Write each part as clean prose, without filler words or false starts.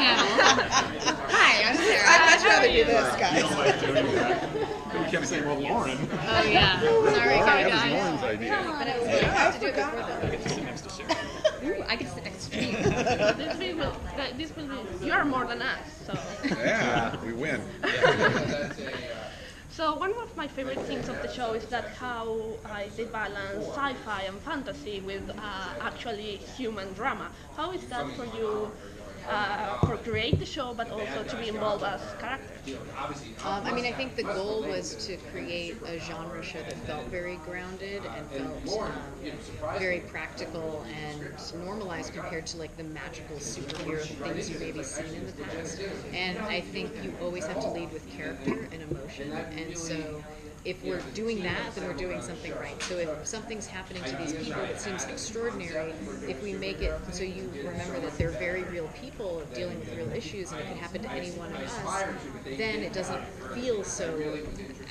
Hi, I'm Sarah. I'd much rather do this, guys. You don't like doing that. But you kept saying, well, Lauren. Oh yeah. Sorry, That was guys. Lauren's idea. But it was good. I have to do it before I get to sit next to Sarah. Ooh, I get to sit next to you. This will be, you are more than us, so. Yeah, we win. So one of my favorite things of the show is that how they balance sci-fi and fantasy with actually human drama. How is that for you, for create the show, but also to be involved as characters? I mean, I think the goal was to create a genre show that felt very grounded and felt very practical and normalized compared to like the magical superhero things you maybe seen in the past. And I think you always have to lead with character and emotion. And so if we're doing that, then we're doing something right. So if something's happening to these people that seems extraordinary, if we make it so you remember that they're very real people dealing with real issues and it could happen to any one of us, then it doesn't feel so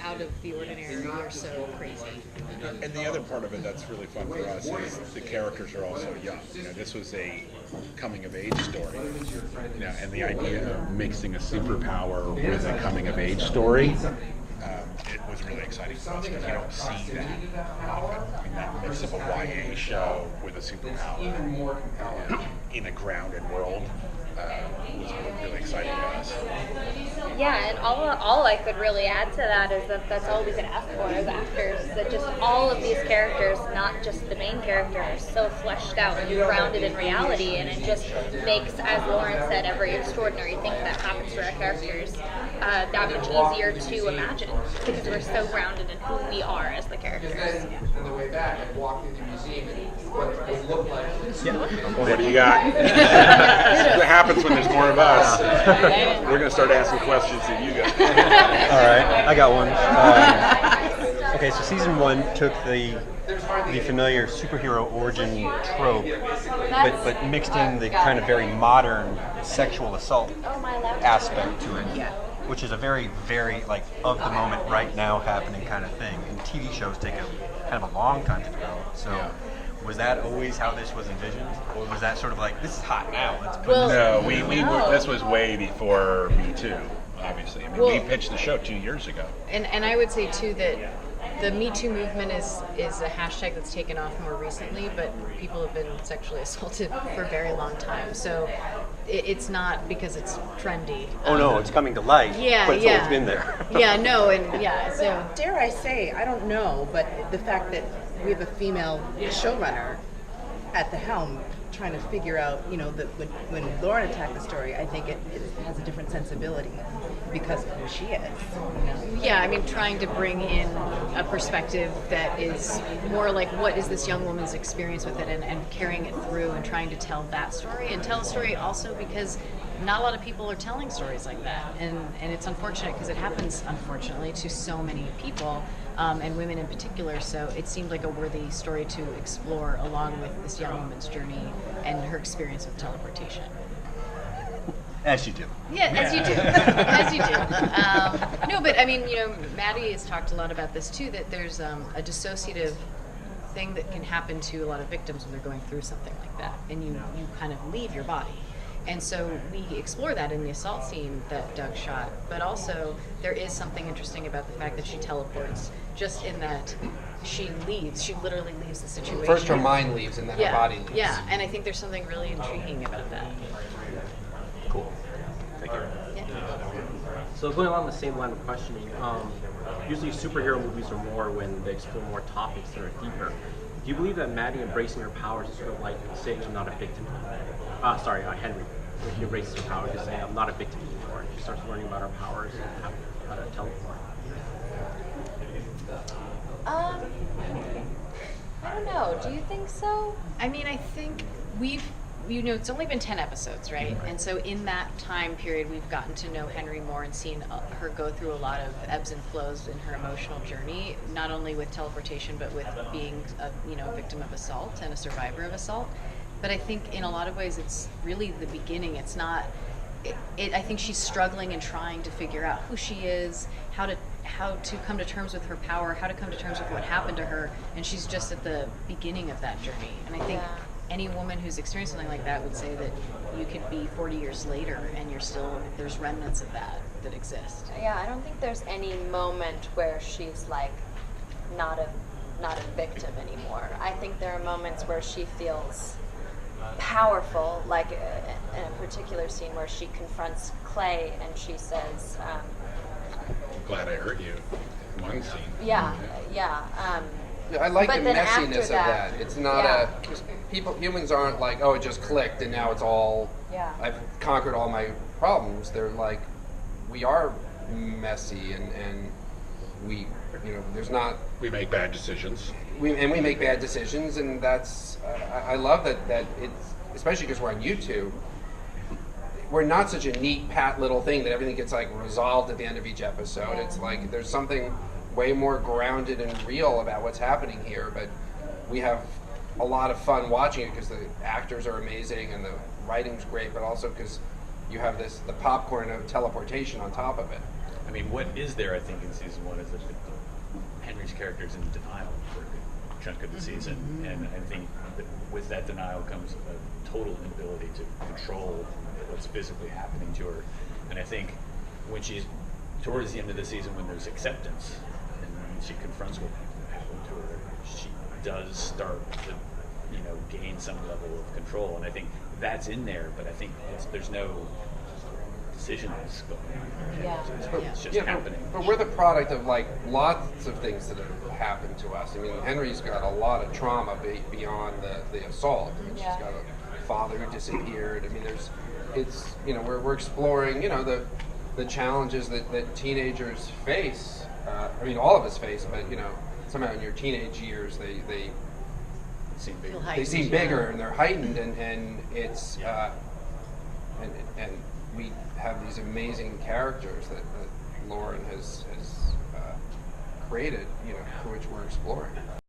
out of the ordinary or so crazy. And the other part of it that's really fun for us is the characters are also young. You know, this was a coming of age story. You know, and the idea of mixing a superpower with a coming of age story. It was really exciting for us because you don't see that often. I mean, that mix of a YA show with a superpower in a grounded world was really exciting to us. Yeah, and all I could really add to that is that that's all we could ask for as actors, that just all of these characters, not just the main character, are so fleshed out and grounded in reality, and it just makes, as Lauren said, every extraordinary thing that happens to our characters that much easier to imagine, because we're so grounded in who we are as the characters. On the way back, I walked through the museum and what it looked like. What do you got? What happens when there's more of us? We're going to start asking questions to you guys. All right, I got one. Okay, so season 1 took the familiar superhero origin trope, but mixed in the kind of very modern sexual assault aspect to it, which is a very, very like of the moment, right now happening kind of thing. And TV shows take a kind of a long time to develop. So. Was that always how this was envisioned, or was that sort of like, this is hot now, let's put No, we were, this was way before Me Too, obviously. I mean, we pitched the show 2 years ago. And I would say too that the Me Too movement is a hashtag that's taken off more recently, but people have been sexually assaulted for a very long time. So it's not because it's trendy. Oh no, it's coming to light. But it's always been there. So Dare I say, I don't know, but the fact that we have a female showrunner at the helm trying to figure out, you know, that when Lauren attacked the story, I think it has a different sensibility because of who she is. You know? Yeah, I mean, trying to bring in a perspective that is more like what is this young woman's experience with it, and carrying it through and trying to tell that story, and tell a story also because not a lot of people are telling stories like that, and it's unfortunate because it happens, unfortunately, to so many people, and women in particular, so it seemed like a worthy story to explore along with this young woman's journey and her experience with teleportation. As you do. Yeah, as you do. As you do. No, but I mean, you know, Maddie has talked a lot about this too, that there's a dissociative thing that can happen to a lot of victims when they're going through something like that, and you kind of leave your body. And so we explore that in the assault scene that Doug shot, but also there is something interesting about the fact that she teleports, just in that she literally leaves the situation. First her mind leaves and then her body leaves. Yeah, and I think there's something really intriguing about that. Cool. Thank you. Yeah. So going along the same line of questioning, usually superhero movies are more when they explore more topics that are deeper. Do you believe that Maddie embracing her powers is sort of like saying I'm not a victim? Henry. He embraces her powers, he's saying I'm not a victim anymore. She starts learning about her powers and how to teleport. I don't know. Do you think so? I mean, I think it's only been 10 episodes, right? And so in that time period, we've gotten to know Henry more and seen her go through a lot of ebbs and flows in her emotional journey, not only with teleportation, but with being a victim of assault and a survivor of assault. But I think in a lot of ways, it's really the beginning. It's not. I think she's struggling and trying to figure out who she is, how to come to terms with her power, how to come to terms with what happened to her, and she's just at the beginning of that journey. And I think any woman who's experienced something like that would say that you could be 40 years later and there's remnants of that exist. Yeah, I don't think there's any moment where she's like not a victim anymore. I think there are moments where she feels powerful, like in a particular scene where she confronts Clay and she says, Glad I hurt you. One scene. yeah. I like But the then messiness after of that, that. It's not because humans aren't like, oh, it just clicked and now it's all, I've conquered all my problems. They're like, we are messy and we, there's not. We make bad decisions. We make bad decisions, and that's, I love that it's, especially because we're on YouTube, we're not such a neat, pat little thing that everything gets like resolved at the end of each episode. It's like there's something way more grounded and real about what's happening here, but we have a lot of fun watching it because the actors are amazing and the writing's great, but also because you have the popcorn of teleportation on top of it. I mean, what is there, I think, in season 1 is that Henry's character is in denial for a good chunk of the season, and I think that with that denial comes a total inability to control what's physically happening to her. And I think when she's towards the end of the season, when there's acceptance and when she confronts what happened to her, she does start to gain some level of control, and I think that's in there, but I think there's no decisions going on. It's just happening. But we're the product of like lots of things that have happened to us. I mean, Henry's got a lot of trauma beyond the assault. I mean, she's got a father who disappeared. I mean, we're exploring, the challenges that teenagers face. I mean, all of us face, but somehow in your teenage years, they seem bigger. They seem bigger and they're heightened, and it's and we have these amazing characters that Lauren has created, for which we're exploring.